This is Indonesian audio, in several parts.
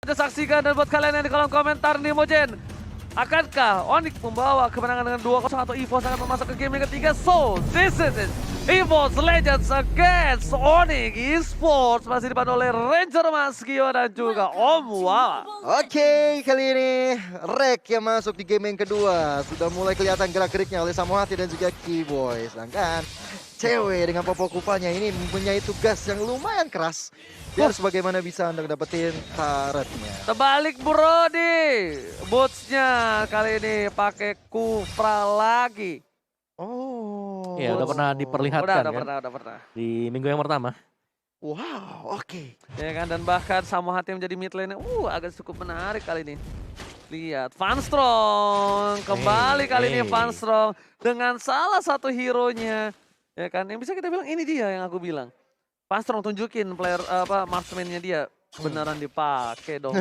Anda saksikan dan buat kalian yang di kolom komentar nih Mojen. Akankah Onyx membawa kemenangan dengan 2-0 atau EVOS akan masuk ke game yang ketiga? So, this is it. EVOS Legends against Onyx Esports. Masih dipandu oleh Ranger Mas Gio dan juga Om Wawa. Oke, kali ini Rek yang masuk di game yang kedua. Sudah mulai kelihatan gerak-geriknya oleh Samohati dan juga Keyboy. Sedangkan cewek dengan popok kupanya ini mempunyai tugas yang lumayan keras. Dia harus bagaimana bisa Anda dapetin turretnya. Terbalik Brody. Bootsnya kali ini pakai Kufra lagi. Oh. Iya, udah pernah diperlihatkan Udah kan? pernah. Di minggu yang pertama. Wow, oke. Ya kan, dan bahkan Samohati yang menjadi mid lane agak cukup menarik kali ini. Lihat, Van Strong kembali kali ini Van Strong dengan salah satu hero-nya. Ya kan, yang bisa kita bilang ini dia yang aku bilang. Van Strong tunjukin player marksman-nya dia beneran dipakai dong.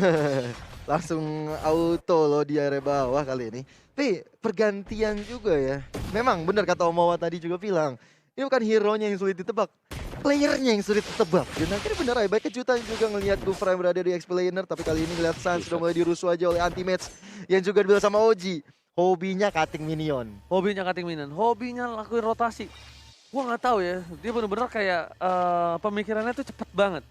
Langsung auto loh di area bawah kali ini. Tapi pergantian juga ya. Memang benar kata Omawa tadi juga bilang. Ini bukan hero-nya yang sulit ditebak. Playernya yang sulit ditebak. Dan akhirnya benar ya, baik kejutan juga ngelihat Gufra yang berada di X-Planer. Tapi kali ini ngeliat Sans sudah mulai dirusuh aja oleh anti-match. Yang juga dibilang sama Oji. Hobinya cutting minion. Hobinya cutting minion, hobinya lakuin rotasi. Gua nggak tahu ya, dia bener-bener kayak pemikirannya tuh cepet banget.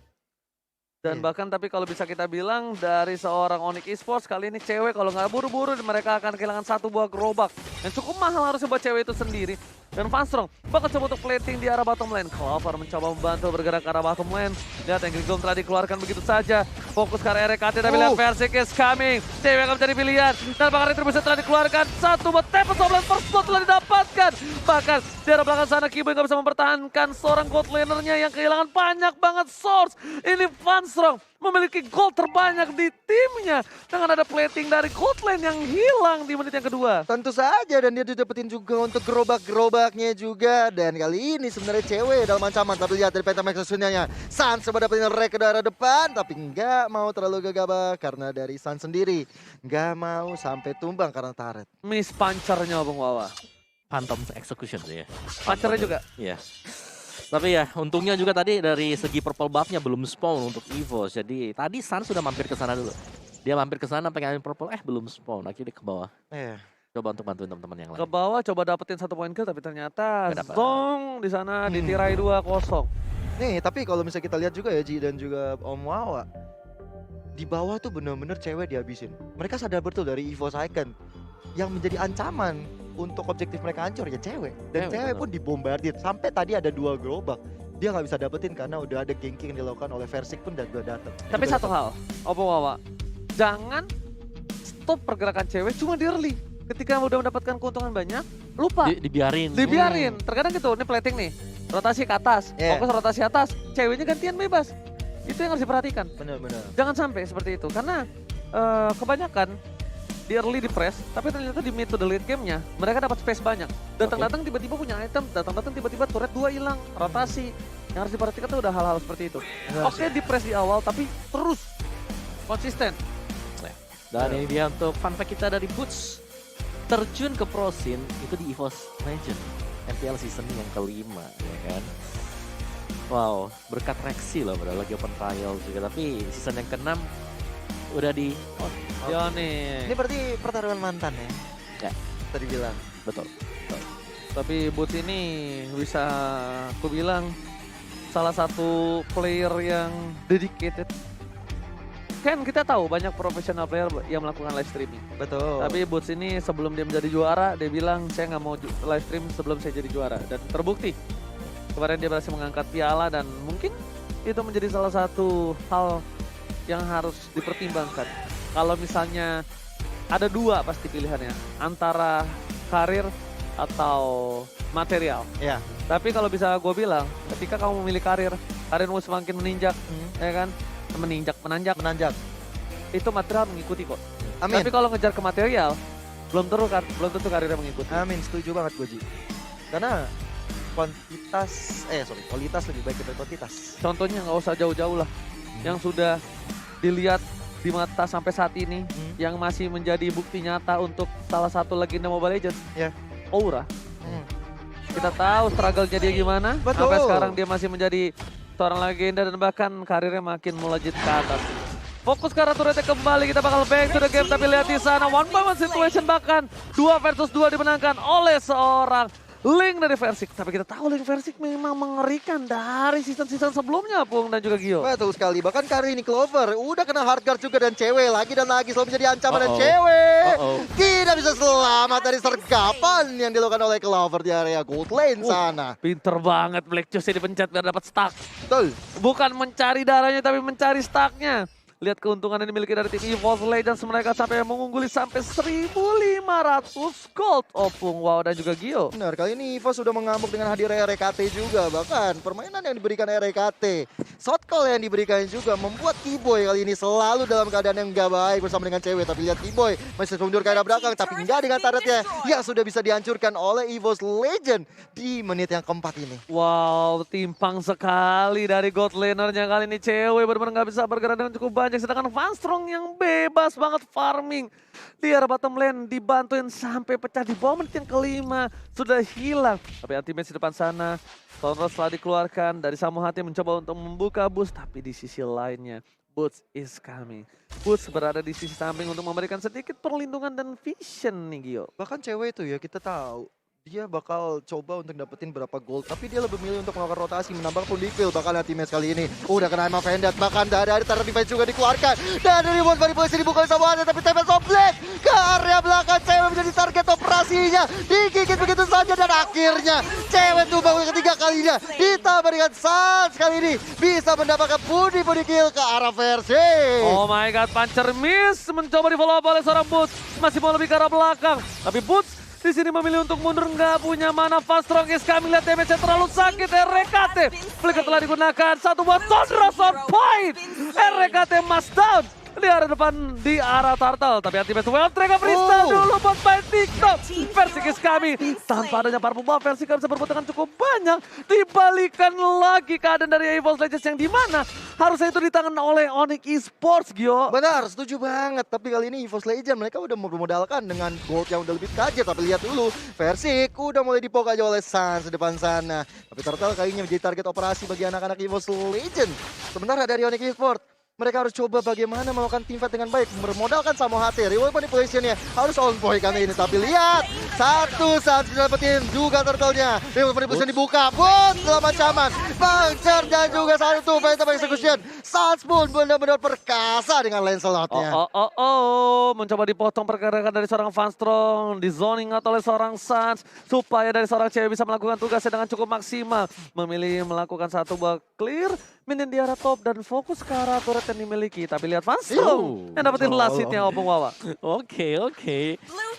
Dan bahkan tapi kalau bisa kita bilang dari seorang Onyx Esports kali ini cewek kalau nggak buru-buru mereka akan kehilangan satu buah gerobak. Yang cukup mahal harusnya buat cewek itu sendiri. Dan Van Strong bakal coba untuk plating di arah bottom lane. Clover mencoba membantu bergerak ke arah bottom lane. Lihat yang Grigom telah dikeluarkan begitu saja. Fokus ke area RKT tapi lihat Versik is coming. Cewek akan menjadi pilihan. Dan bahkan Retribution telah dikeluarkan. Satu buat Tempest of Lane first blood telah didapatkan. Bahkan di arah belakang sana Kiboy nggak bisa mempertahankan seorang gold lanernya yang kehilangan banyak banget source. Ini Van Strong memiliki gold terbanyak di timnya dengan ada plating dari gold lane yang hilang di menit yang kedua. Tentu saja, dan dia dapetin juga untuk gerobak-gerobaknya juga. Dan kali ini sebenarnya cewek dalam ancaman. Tapi lihat dari Pentamex Sunyanya. Sans coba dapetin Rek ke daerah depan. Tapi nggak mau terlalu gegabah karena dari Sans sendiri. Nggak mau sampai tumbang karena turret. Miss punchernya Bung Wawa. Phantom Execution tuh ya. Punchernya juga. Iya. Tapi ya untungnya juga tadi dari segi purple buff-nya belum spawn untuk EVOS. Jadi tadi San sudah mampir ke sana dulu. Dia mampir ke sana pengen purple, belum spawn. Akhirnya ke bawah. Coba untuk bantuin teman-teman yang lain. Ke bawah coba dapetin 1 poin kill tapi ternyata Nggak dapet. Zong di sana ditirai 2-0. Nih, tapi kalau misalnya kita lihat juga ya Ji dan juga Om Wawa. Di bawah tuh bener-bener cewek dihabisin. Mereka sadar betul dari EVOS Icon. Yang menjadi ancaman untuk objektif mereka hancur ya cewek. Dan cewek pun dibombardir. Sampai tadi ada 2 gerobak. Dia nggak bisa dapetin karena udah ada ganking yang dilakukan oleh Versik pun dan udah datang. Tapi satu hal, Oppo Wawa. Jangan stop pergerakan cewek cuma di early. Ketika udah mendapatkan keuntungan banyak, lupa. Dibiarin. Dibiarin. Terkadang gitu, ini plating nih. Rotasi ke atas, fokus rotasi atas. Ceweknya gantian bebas. Itu yang harus diperhatikan. Bener-bener. Jangan sampai seperti itu. Karena kebanyakan di early di press, tapi ternyata di mid to the late game-nya mereka dapat space banyak. Datang-datang tiba-tiba punya item, datang-datang tiba-tiba turret 2 hilang, rotasi. Yang harus diperhatikan tuh udah hal-hal seperti itu. Oke di press di awal tapi terus konsisten. Dan ini dia untuk fun fact kita dari Boots. Terjun ke pro scene itu di EVOS Legend MPL season yang kelima, ya kan? Wow, berkat Rexy loh, padahal lagi open trial juga. Tapi season yang ke-6 udah di Yoni. Ini berarti pertarungan mantan ya? Ya. Tadi bilang. betul. Tapi Boots ini bisa aku bilang salah satu player yang dedicated. Kan kita tahu banyak profesional player yang melakukan live streaming. Betul. Tapi Boots ini sebelum dia menjadi juara, dia bilang saya nggak mau live stream sebelum saya jadi juara. Dan terbukti. Kemarin dia berhasil mengangkat piala dan mungkin itu menjadi salah satu hal yang harus dipertimbangkan. Kalau misalnya ada 2 pasti pilihannya. Antara karir atau material. Ya. Tapi kalau bisa gue bilang, ketika kamu memilih karirmu semakin menanjak, ya kan? Menanjak. Itu material mengikuti kok. Amin. Tapi kalau ngejar ke material, belum tentu karirnya mengikuti. Amin, setuju banget gue Ji. Karena kualitas lebih baik daripada kuantitas. Contohnya nggak usah jauh-jauh lah. Yang sudah dilihat di mata sampai saat ini, yang masih menjadi bukti nyata untuk salah satu legenda Mobile Legends, Aura. Kita tahu struggle-nya dia gimana. Betul. Sampai sekarang dia masih menjadi seorang legenda dan bahkan karirnya makin melejit ke atas. Fokus ke arah turretnya kembali, kita bakal back to the game. Tapi lihat di sana, 1v1 situation bahkan 2 versus 2 dimenangkan oleh seorang Link dari Versik. Tapi kita tahu Link Versik memang mengerikan dari season-season sebelumnya, Pung dan juga Gio. Betul sekali, bahkan kali ini Clover udah kena hard guard juga dan cewek lagi dan lagi selalu menjadi ancaman dan cewek tidak bisa selamat dari sergapan yang dilakukan oleh Clover di area gold lane sana. Pinter banget Black Juice dipencet biar dapat stack. Betul. Bukan mencari darahnya tapi mencari stacknya. Lihat keuntungan yang dimiliki dari tim EVOS Legends, mereka sampai mengungguli sampai 1.500 gold. Opung, wow, dan juga Gio. Benar, kali ini EVOS sudah mengamuk dengan hadirnya RKT juga. Bahkan permainan yang diberikan RKT, shot call yang diberikan juga membuat Keyboy kali ini selalu dalam keadaan yang gak baik bersama dengan cewek. Tapi lihat Keyboy masih mundur ke arah belakang, tapi enggak dengan targetnya yang sudah bisa dihancurkan oleh EVOS Legend di menit yang keempat ini. Wow, timpang sekali dari god lanernya kali ini. Cewek benar-benar nggak bisa bergerak dengan cukup banyak. Sedangkan Vanstrong yang bebas banget farming di arah bottom lane, dibantuin sampai pecah di bawah menit yang kelima. Sudah hilang. Tapi anti-match di depan sana, Thunderous telah dikeluarkan dari Samu Hati mencoba untuk membuka boost. Tapi di sisi lainnya, Boots is coming. Boots berada di sisi samping untuk memberikan sedikit perlindungan dan vision nih Gio. Bahkan cewek itu ya kita tahu dia bakal coba untuk dapetin berapa gold, tapi dia lebih milih untuk melakukan rotasi, menambah pun di kill. Bakal nanti match kali ini udah kena Emma Vendat, bahkan dari Terra Defense juga dikeluarkan dan dari Rebound manipulasi dibuka sama Anda, tapi Tempest of Blade ke area belakang. Cewek menjadi target operasinya, digigit begitu saja dan akhirnya cewek tumbang ketiga kalinya ditambah dengan Sans kali ini bisa mendapatkan body kill ke arah versi. Oh my god, Puncher miss mencoba di follow up oleh seorang Boots, masih mau lebih ke arah belakang, tapi Boots di sini memilih untuk mundur, nggak punya mana. Vanstrong is kami lihat damage-nya terlalu sakit. RKT flicker telah digunakan, satu buat Thunderous on point. RKT must down di arah depan, di arah Turtle. Tapi anti-match well Trega freestyle dulu buat main TikTok. Versik is kami tanpa adanya purple buff, Versik bisa berbuat dengan cukup banyak. Dibalikan lagi keadaan dari EVOS Legends yang dimana harusnya itu ditangan oleh Onyx Esports, Gio. Benar, setuju banget. Tapi kali ini EVOS Legend mereka udah memodalkan dengan gold yang udah lebih tajam. Tapi lihat dulu, Versik udah mulai dipok aja oleh Sans di depan sana. Tapi Turtle kayaknya menjadi target operasi bagi anak-anak EVOS Legend. Sebenarnya dari Onyx Esports, mereka harus coba bagaimana melakukan teamfight dengan baik. Bermodalkan sama HT, reward manipulationnya harus on point kali ini. Tapi lihat, satu saat dapetin juga turtle-nya. Reward manipulation dibuka, Boots dalam ancaman. Puncture dan juga satu Phantom Execution. Sans pun benar-benar perkasa dengan lane slotnya. Mencoba dipotong pergerakan dari seorang Vanstrong, di zoning out oleh seorang Sans, supaya dari seorang cewek bisa melakukan tugasnya dengan cukup maksimal. Memilih melakukan satu buah clear, minion di arah top dan fokus ke arah turret yang dimiliki. Tapi lihat Vanstrong yang dapetin last hitnya Opung Wawa. Oke.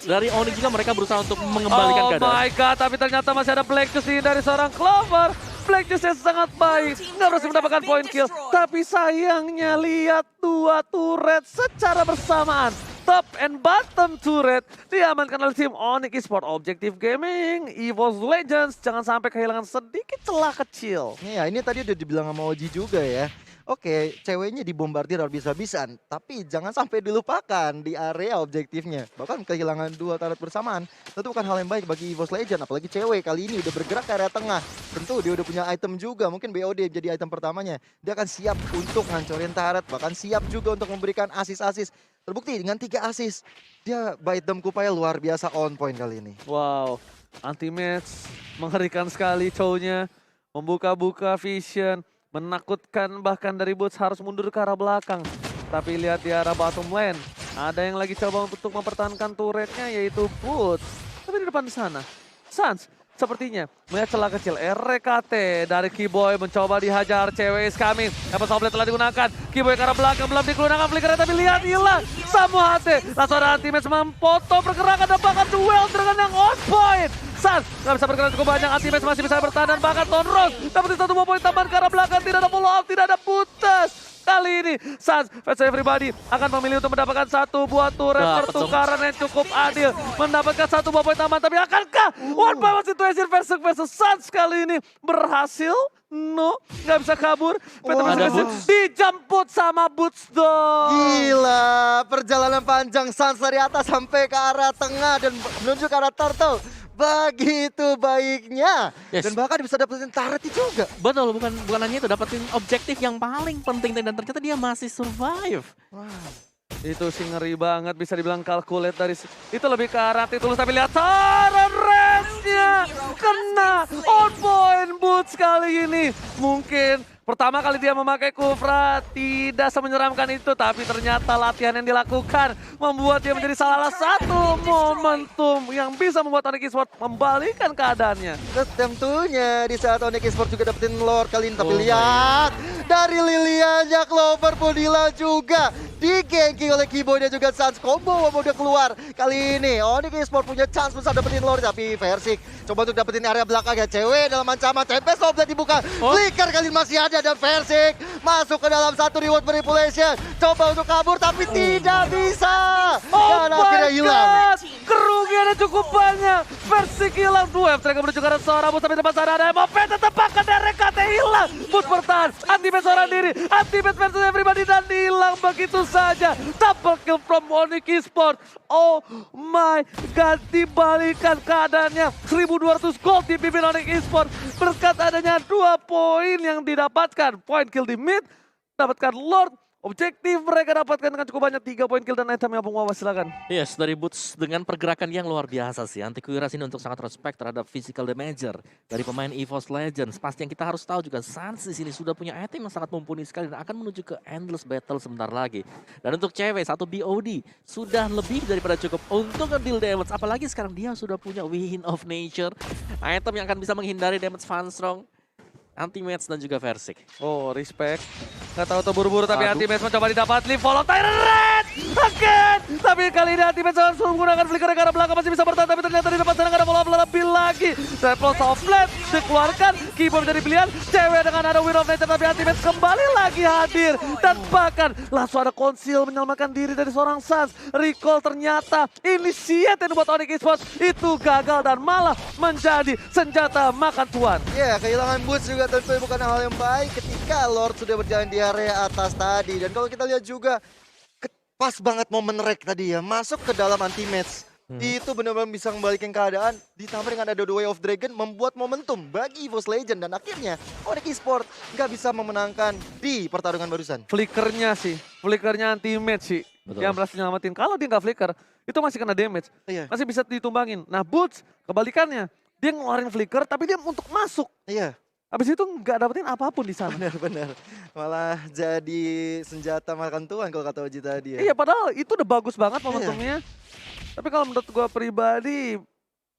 Dari Onyx juga mereka berusaha untuk mengembalikan keadaan. Oh my god, tapi ternyata masih ada Black Juice dari seorang Clover. Black Juice yang sangat baik, nggak berhasil mendapatkan point kill. Tapi sayangnya lihat dua turret secara bersamaan. Top and bottom turret diamankan oleh tim Onyx Esports. Objective Gaming, EVOS Legends jangan sampai kehilangan sedikit celah kecil. Iya, ini tadi udah dibilang sama Oji juga ya. Oke, ceweknya dibombardir habis-habisan, tapi jangan sampai dilupakan di area objektifnya. Bahkan kehilangan dua turret bersamaan, tentu bukan hal yang baik bagi EVOS Legend. Apalagi cewek kali ini udah bergerak ke area tengah. Tentu dia udah punya item juga, mungkin BOD jadi item pertamanya. Dia akan siap untuk ngancorin turret, bahkan siap juga untuk memberikan assist-assist. Terbukti dengan 3 assist, dia bite them Kupaya luar biasa on point kali ini. Wow, anti-match mengerikan sekali cownya. Membuka-buka vision. Menakutkan, bahkan dari Boots harus mundur ke arah belakang. Tapi lihat di arah bottom lane, ada yang lagi coba untuk mempertahankan turretnya, yaitu Boots. Tapi di depan sana, Sans sepertinya melihat celah kecil. RKT dari Keyboy mencoba dihajar, cewek is coming. Emperor's Blade telah digunakan, Keyboy ke arah belakang, belum digunakan flickernya, tapi lihat hilang. Samu HT, langsung ada anti-match memotong pergerakan dan bahkan duel dengan yang on point. Sans nggak bisa bergerak cukup banyak, anti-match masih bisa bertahan dan bahkan Thunderous dapetin satu poin tambahan ke arah belakang, tidak ada follow up, tidak ada putus. Kali ini Sans versus Everybody akan memilih untuk mendapatkan satu buah turret pertukaran yang cukup adil. Mendapatkan satu buah poin tambahan, tapi akankah one by one situation versus Sans kali ini berhasil? No, nggak bisa kabur. Dijemput sama Boots dong. Gila, perjalanan panjang Sans dari atas sampai ke arah tengah dan menuju ke arah Turtle. begitu baiknya. Yes. Dan bahkan bisa dapetin turret juga. Betul, bukan hanya itu, dapetin objektif yang paling penting dan ternyata dia masih survive. Itu sih ngeri banget, bisa dibilang calculate dari itu lebih ke arah Titulus, tapi lihat turret range-nya kena on point Boots kali ini. Mungkin pertama kali dia memakai Kufra tidak semenyeramkan itu, tapi ternyata latihan yang dilakukan membuat dia menjadi salah satu momentum yang bisa membuat Onyx Esports membalikan keadaannya. Dan tentunya di saat Onyx Esports juga dapetin Lord kali ini, tapi Oh, lihat dari Lilianya Clover pun hilang juga. Digengki oleh Kibo dan juga Sans, combo udah keluar. Kali ini Onyx Esports punya chance besar dapetin Lord, tapi Versik coba untuk dapetin area belakang ya. Cewek dalam ancaman, Tempest Oblet dibuka. Flicker kali ini masih ada dan Versik masuk ke dalam satu reward manipulation. Coba untuk kabur tapi tidak bisa. Oh Dan akhirnya my hilang. god, kerugiannya cukup banyak. Versik hilang, 2 mereka menuju ke arah seorang Boots, tapi depan sana ada MOP, tetap akan RKT hilang. Boots bertahan, anti-match seorang diri, anti-match versus everybody dan hilang begitu saja. Double kill from Onyx Esports. Oh my god, dibalikan keadaannya. 1200 gold dipimpin Onyx Esports berkat adanya 2 poin yang didapatkan. Point kill di mid, dapatkan Lord. Objektif mereka dapatkan dengan cukup banyak 3 poin kill dan item yang Bung Wawa, silakan. Yes, dari Boots dengan pergerakan yang luar biasa sih. Antikuiras ini untuk sangat respect terhadap physical damager dari pemain EVOS Legends. Pasti yang kita harus tahu juga Sans di sini sudah punya item yang sangat mumpuni sekali dan akan menuju ke endless battle sebentar lagi. Dan untuk cewek satu BOD sudah lebih daripada cukup untuk nge-deal damage. Apalagi sekarang dia sudah punya Wind of Nature, item yang akan bisa menghindari damage Fanstrong, anti-match dan juga Versik. Oh, respect. Gak tahu tuh buru-buru, tapi Aduh. anti-match mencoba didapat. Leave follow Tyrant again. Tapi kali ini anti-match harus menggunakan flicker ke arah belakang, masih bisa bertahan. Tapi ternyata di depan sana gak ada follow-up lebih lagi. Triple Softlet dikeluarkan. Kibo menjadi pilihan. Cewek dengan ada Wind of Nature, tapi anti-match kembali lagi hadir. Dan bahkan langsung ada conceal menyelamatkan diri dari seorang Sans. Recall ternyata initiate yang buat Onyx Esports itu gagal dan malah menjadi senjata makan tuan. Ya, kehilangan Boots juga tentu bukan hal yang baik ketika Lord sudah berjalan di area atas tadi. Dan kalau kita lihat juga, pas banget momen Rek tadi ya, masuk ke dalam anti-match. Itu benar-benar bisa membalikan keadaan, ditambah dengan ada The Way of Dragon, membuat momentum bagi EVOS Legend. Dan akhirnya Onyx Esports nggak bisa memenangkan di pertarungan barusan. Flickernya sih, flickernya anti-match sih. Betul. Yang berhasil nyelamatin. Kalau dia nggak flicker, itu masih kena damage. Iya. Masih bisa ditumbangin. Nah Boots, kebalikannya. Dia ngeluarin flicker, tapi dia untuk masuk. Iya. Habis itu nggak dapetin apapun di sana. Benar-benar. Malah jadi senjata makan tuan kalau kata Oji tadi ya. Iya, padahal itu udah bagus banget momentumnya. Tapi kalau menurut gua pribadi,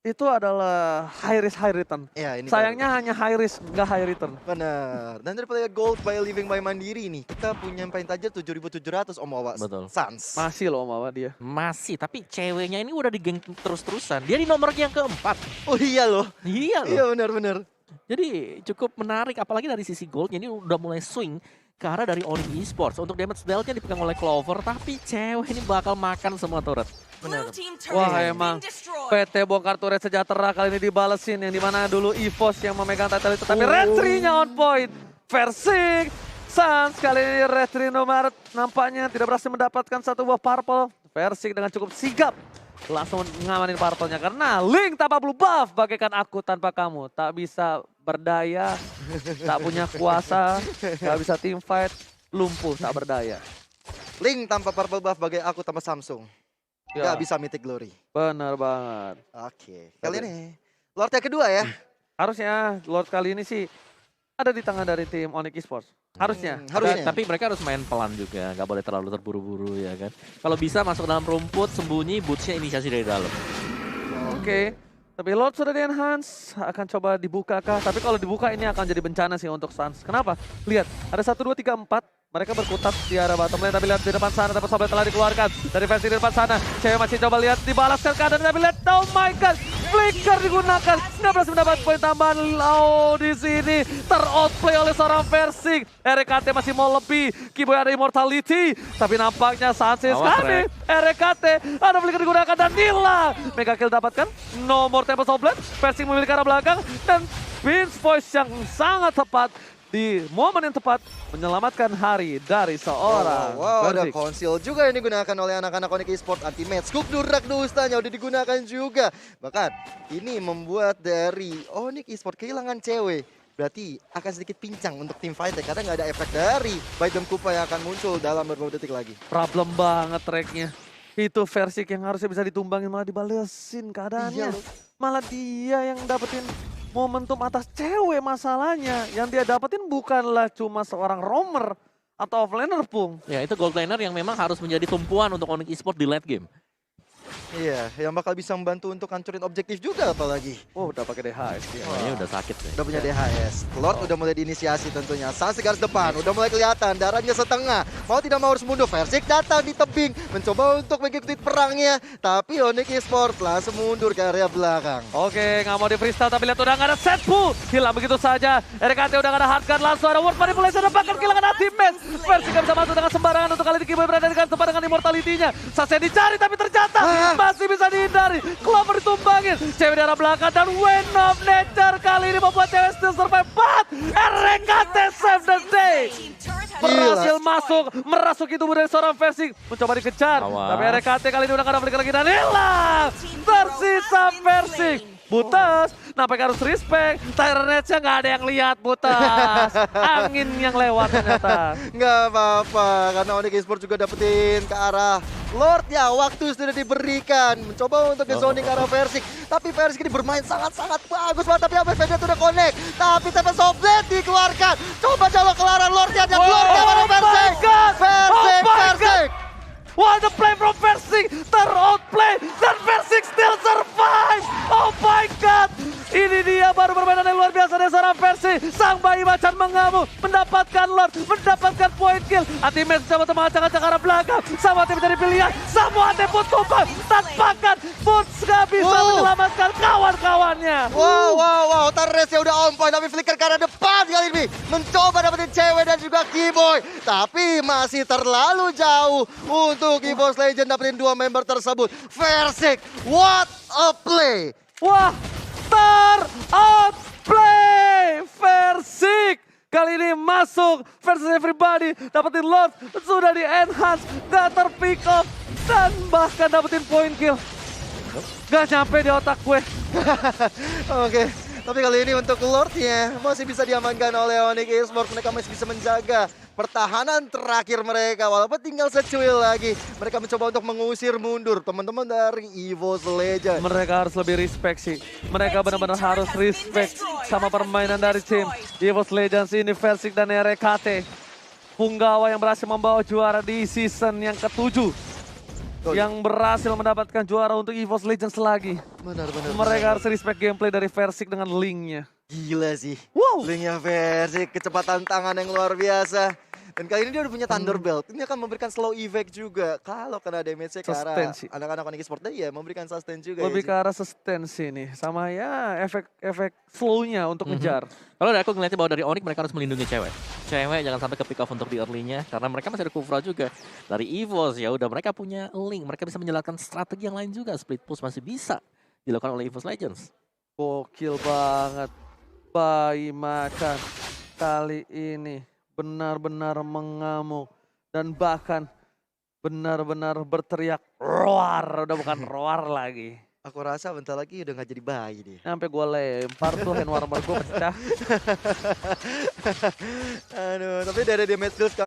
itu adalah high risk high return. Ya, ini Sayangnya hanya high risk, nggak high return. benar. Dan dari player gold by living by mandiri nih, kita punya yang paling tajam 7.700 Om Wawa. Betul. Sans. Masih loh Mawa dia. Masih, tapi ceweknya ini udah digeng terus-terusan. Dia di nomor yang keempat. Oh iya loh. Iya loh. Iya benar-benar. Jadi cukup menarik, apalagi dari sisi goldnya ini udah mulai swing ke arah dari Onyx Esports. Untuk damage dealt-nya dipegang oleh Clover, tapi cewek ini bakal makan semua turret. Benar. Wah emang PT Bongkar Turret Sejahtera kali ini dibalesin, yang dimana dulu EVOS yang memegang title itu, tapi Red 3-nya on point. Versik, Sans kali ini Red 3 nomor nampaknya tidak berhasil mendapatkan satu buah purple. Versik dengan cukup sigap langsung ngamanin purple-nya karena Link tanpa blue buff, bagaikan aku tanpa kamu, tak bisa berdaya, tak punya kuasa, tak bisa team fight, lumpuh tak berdaya. Link tanpa purple buff bagai aku tanpa Samsung. Ya, Gak bisa mythic glory. bener banget. Oke. Kali ini Lord yang kedua ya. Harusnya Lord kali ini sih ada di tangan dari tim Onyx Esports. Harusnya. Harusnya. Tapi mereka harus main pelan juga, nggak boleh terlalu terburu-buru ya kan. Kalau bisa masuk dalam rumput, sembunyi, bootsnya inisiasi dari dalam. Oke. Tapi Lord sudah di-enhance, akan coba dibuka kah? Tapi kalau dibuka ini akan jadi bencana sih untuk Sans. Kenapa? Lihat, ada 1, 2, 3, 4. Mereka berkutat di arah bottom lane, tapi lihat di depan sana, tapi Sobel telah dikeluarkan. Dari versi di depan sana, Cewek masih coba lihat, dibalaskan keadaan, tapi lihat, oh my god, flicker digunakan. Nggak berhasil mendapat poin tambahan. Oh, di sini ter-outplay oleh seorang Versik. RKT masih mau lebih, Kiboy ada immortality. Tapi nampaknya Sansis kali, RKT, ada flicker digunakan dan hilang. Mega kill dapatkan, no more tempo Sobel. Versik memiliki arah belakang, dan Vince Voice yang sangat tepat di momen yang tepat menyelamatkan hari dari seorang Wow, ada Verzik. konsil juga yang digunakan oleh anak-anak Onyx Esports. Anti-match, scoop durak dustanya udah digunakan juga. Bahkan ini membuat dari Onyx Esports kehilangan cewek. Berarti akan sedikit pincang untuk tim fight ya, karena nggak ada efek dari Bite dan Kupa yang akan muncul dalam beberapa detik lagi. Problem banget tracknya. Itu Verzik yang harusnya bisa ditumbangin malah dibalesin Iya keadaannya. loh. Malah dia yang dapetin momentum atas cewek masalahnya. Yang dia dapetin bukanlah cuma seorang roamer atau offlaner Pung. Ya itu gold laner yang memang harus menjadi tumpuan untuk Onyx Esports di late game. Iya, yang bakal bisa membantu untuk hancurin objektif juga apalagi. Oh udah pakai DHS dia. Kayaknya udah sakit deh. Udah punya DHS. Lord udah mulai diinisiasi tentunya. Sansi garis depan, udah mulai kelihatan. Darahnya setengah. Mau tidak mau harus mundur. Verzik datang di tebing. Mencoba untuk mengikuti perangnya. Tapi Onyx Esports langsung mundur ke area belakang. Oke, nggak mau di freestyle tapi lihat udah nggak ada set pull. Hilang begitu saja. RKT udah nggak ada hard gun, langsung ada word manipulation dan bahkan kehilangan ultimate. Verzik nggak bisa masuk dengan sembarangan untuk kali ini Kiboy berada dengan tempat dengan immortality-nya. Sasen dicari tapi ternyata masih bisa dihindari. Clover ditumbangin. Cewek di arah belakang dan Wind of Nature kali ini membuat cewek still survive. But RKT save the day. Berhasil masuk, merasuki tubuh dari seorang Verzik. Mencoba dikejar, Awas. tapi RKT kali ini udah gak ada balik lagi dan hilang. Tersisa Verzik. Butas, nampaknya harus respect. Tyrant-nya nggak ada yang lihat Butas. Angin yang lewat ternyata. Nggak apa-apa, karena Onyx Esports juga dapetin ke arah Lord ya. Waktu sudah diberikan. Mencoba untuk nge-zoning ke arah Verzik. Tapi Verzik ini bermain sangat-sangat bagus banget. Tapi apa Vendetta udah connect. Tapi Tempest of Blade dikeluarkan. Coba jalur kelaran Lordnya. Dan Lordnya mana Verzik. Verzik, Verzik. What the play from Verzik, ter-outplay, dan Verzik still survive. Oh my god, ini dia baru permainan yang luar biasa dari seorang Verzik. Sang bayi macan mengamuk, mendapatkan Lord, mendapatkan point kill. Ultimate coba mengacak-acak arah belakang, sama tim dari pilihan, semua tim pun tumpah. Tanpakan, Boots gak bisa menyelamatkan kawan-kawannya. Wow. Taresnya udah on point. Tapi flicker ke arah depan kali ini. Mencoba dapetin cewek dan juga Kiboy. Tapi masih terlalu jauh untuk EVOS Legend dapetin dua member tersebut. Verzik, what a play. Wah, ter-outplay Verzik. Kali ini masuk versus everybody, dapetin Lord, sudah di-enhance, gak ter-pick off, dan bahkan dapetin point kill. Gak nyampe di otak gue. Oke, tapi kali ini untuk Lordnya masih bisa diamankan oleh Onyx Esports. Mereka masih bisa menjaga pertahanan terakhir mereka. Walaupun tinggal secuil lagi, mereka mencoba untuk mengusir mundur teman-teman dari EVOS Legends. Mereka harus lebih respect sih. Mereka benar-benar harus respect sama permainan dari tim EVOS Legends ini, Verzik dan RKT. Punggawa yang berhasil membawa juara di season yang ke-7. Yang berhasil mendapatkan juara untuk EVOS Legends lagi. Benar. Mereka harus respect gameplay dari Verzik dengan Link-nya. Gila sih. Wow. Linknya Verzik, kecepatan tangan yang luar biasa. Dan kali ini dia udah punya Thunderbelt. Ini akan memberikan slow effect juga. Kalau kena damage-nya ke arah Sustain sih. anak-anak Onyx Esports, ya memberikan sustain juga. Lebih ke ya, arah sustain sih nih. Sama ya efek slow-nya untuk ngejar. Kalau dari aku ngeliatnya bahwa dari Onyx mereka harus melindungi cewek. Cewek jangan sampai ke pick off untuk di early-nya. Karena mereka masih ada Kufra juga. Dari EVOS ya udah mereka punya Link. Mereka bisa menjalankan strategi yang lain juga. Split push masih bisa dilakukan oleh EVOS Legends. Gokil banget. Bayi macan kali ini benar-benar mengamuk. Dan bahkan benar-benar berteriak roar. Udah bukan roar lagi. Aku rasa bentar lagi udah gak jadi bayi dia. Sampai gue lempar tuh hand warmer gue pecah. Aduh, tapi dari damage deal sekarang.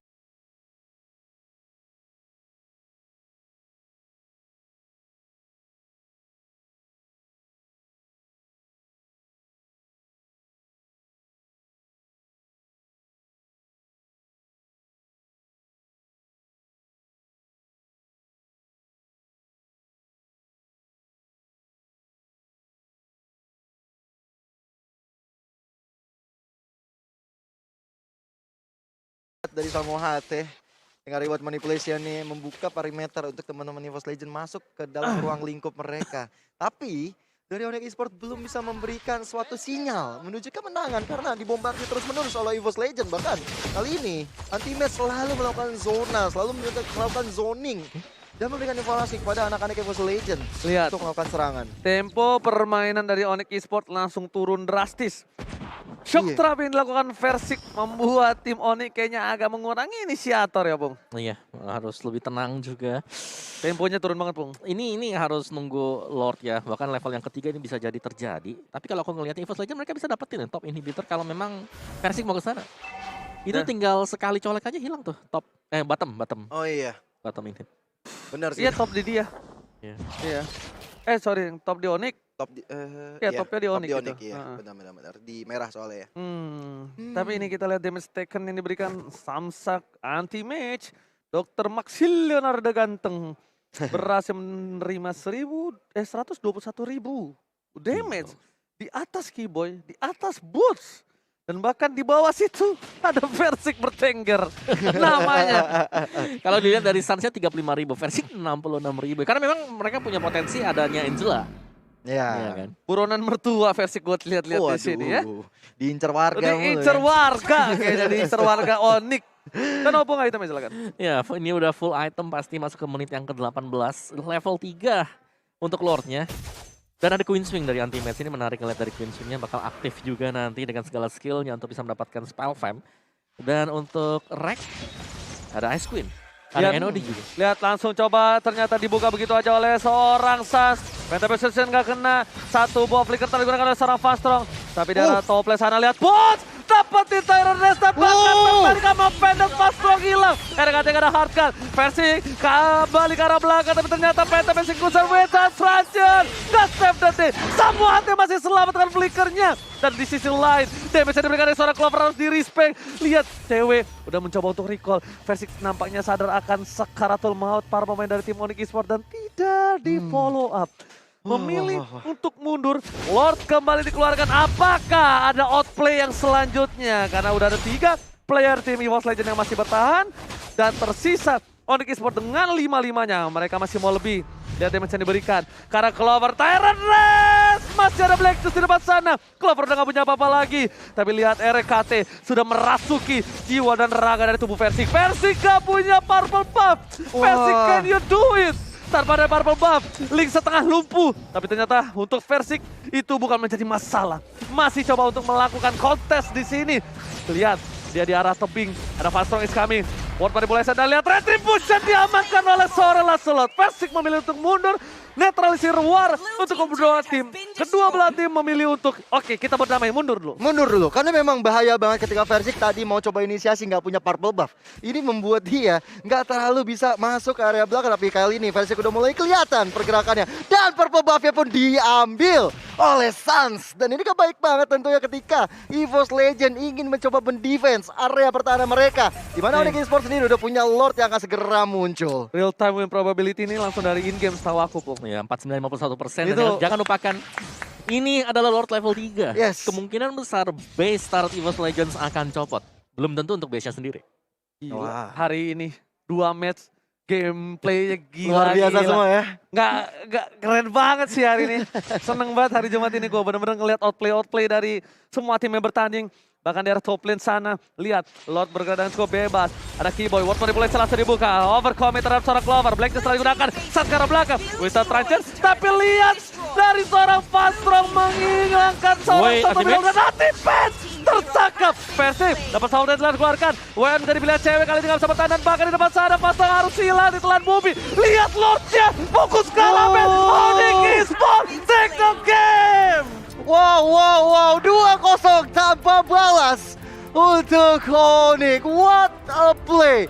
Dari Samohate dengan reward manipulation nih membuka perimeter untuk teman-teman EVOS Legend masuk ke dalam ruang lingkup mereka. Tapi dari Onyx Esports belum bisa memberikan suatu sinyal menuju kemenangan karena dibombardir terus-menerus oleh EVOS Legend. Bahkan kali ini Anti-Match selalu melakukan zona, selalu melakukan zoning dan memberikan informasi kepada anak-anak EVOS Legend Lihat. untuk melakukan serangan. Tempo permainan dari Onyx Esports langsung turun drastis. Shock Iya. trap yang dilakukan Versik membuat tim Onyx kayaknya agak mengurangi inisiator ya, Bung. Iya, harus lebih tenang juga. Temponya turun banget, Bung. Ini harus nunggu Lord ya. Bahkan level yang ketiga ini bisa jadi terjadi. Tapi kalau aku ngelihat EVOS Legends mereka bisa dapetin top inhibitor kalau memang Versik mau ke sana. Itu Nah. tinggal sekali colek aja hilang tuh top bottom Oh iya, inhib. benar sih. Iya, top di dia. Iya. Iya. Sorry, yang top di Onyx. Top di, Iya, topnya di top Onyx di gitu. Onyx, iya. Heeh. Benar. Di merah soalnya ya. Tapi ini kita lihat damage taken yang diberikan Samsak anti-mage. Dr. Max Leonardo Ganteng berhasil menerima 121.000 damage di atas Keyboy, di atas Boots. Dan bahkan di bawah situ ada Versik bertengger namanya. Kalau dilihat dari Sunsnya 35.000, Versik 66.000. Karena memang mereka punya potensi adanya Angela. Iya Ya. kan? Buronan mertua Versik gue lihat-lihat di sini ya. Diincar warga mulu Diincer ya. warga, kayaknya diincer warga Onyx. Kan apa nggak itemnya silakan? Ya, ini udah full item pasti masuk ke menit yang ke-18. Level 3 untuk Lordnya. Dan ada Queen Swing dari Anti-Mage ini, menarik ngeliat dari Queen Swingnya bakal aktif juga nanti dengan segala skillnya untuk bisa mendapatkan Spell Fam. Dan untuk Rex, ada Ice Queen. Ada Lihat. NOD juga. Lihat langsung coba ternyata dibuka begitu aja oleh seorang Sans. Penta Precision nggak kena. Satu buah flicker tadi digunakan oleh seorang Fastrong. Tapi di arah top lane sana lihat Bots. Dapetin Tyrant Nest dan bahkan kembali sama Pendant Fastrong hilang. RKT gak ada hard cut. Versi kembali ke arah belakang tapi ternyata Penta Precision kusar Wizard Fracture. Gak save detik. Semua hati masih selamat dengan flickernya. Dan di sisi lain, damage yang diberikan oleh seorang Clover harus di-respect. Lihat, TW udah mencoba untuk recall. Versik nampaknya sadar akan sekaratul maut para pemain dari tim Onyx Esports dan tidak di-follow up. Memilih untuk mundur, Lord kembali dikeluarkan. Apakah ada outplay yang selanjutnya? Karena udah ada 3 player tim EVOS Legends yang masih bertahan. Dan tersisa Onyx Esports dengan 5-5-nya. Mereka masih mau lebih. Lihat damage yang diberikan. Karena Clover Tyrant Race masih ada Black Juice di depan sana. Clover udah gak punya apa-apa lagi. Tapi lihat RKT sudah merasuki jiwa dan raga dari tubuh Versik. Versik gak punya purple buff. Versik, can you do it? Tanpa ada purple buff, Link setengah lumpuh. Tapi ternyata untuk Versik itu bukan menjadi masalah. Masih coba untuk melakukan kontes di sini. Lihat, dia di arah tebing. Ada Fastrong is coming. Ward pada boleh dan lihat Retribution diamankan oleh seorang Lancelot. Versik memilih untuk mundur. Netralisir War untuk kedua tim. Kedua belah tim memilih untuk, oke, kita berdamai, mundur dulu. Mundur dulu, karena memang bahaya banget ketika Versik tadi mau coba inisiasi nggak punya purple buff. Ini membuat dia nggak terlalu bisa masuk ke area belakang, tapi kali ini Versik udah mulai kelihatan pergerakannya. Dan purple buffnya pun diambil oleh Sans. Dan ini baik banget tentunya ketika EVOS Legend ingin mencoba mendefense area pertahanan mereka. Dimana Onyx Esports sendiri udah punya Lord yang akan segera muncul. Real time win probability ini langsung dari in-game setahu aku, Pung. Ya, 49,51%. Dan Itu- jangan lupakan, ini adalah Lord level 3. Yes. Kemungkinan besar base start EVOS Legends akan copot. Belum tentu untuk base-nya sendiri. Gila. Wah. Hari ini 2 match gameplaynya gila. Luar biasa gila. semua ya. Nggak keren banget sih hari ini. Seneng banget hari Jumat ini gue bener-bener ngeliat outplay dari semua tim yang bertanding. Bahkan di arah top lane sana, lihat Lord bergerak dengan cukup bebas. Ada Keyboy, Ward mulai langsung dibuka. Overcommit terhadap seorang Clover, Black Juice telah digunakan. Saat ke arah belakang, Wizard Truncheon. Tapi lihat dari seorang Fastrong menghilangkan seorang Wait, satu Anti-Mage? dan Anti-Mage tertangkap. Persib dapat sound dan telah dikeluarkan. WM jadi pilihan cewek kali ini nggak bisa bertahan dan bahkan di depan sana Fastrong harus hilang ditelan bumi. Lihat Lordnya, fokus ke Lamen. Onyx Esports take the game. Wow, 2-0 tanpa balas untuk Onyx. What a play.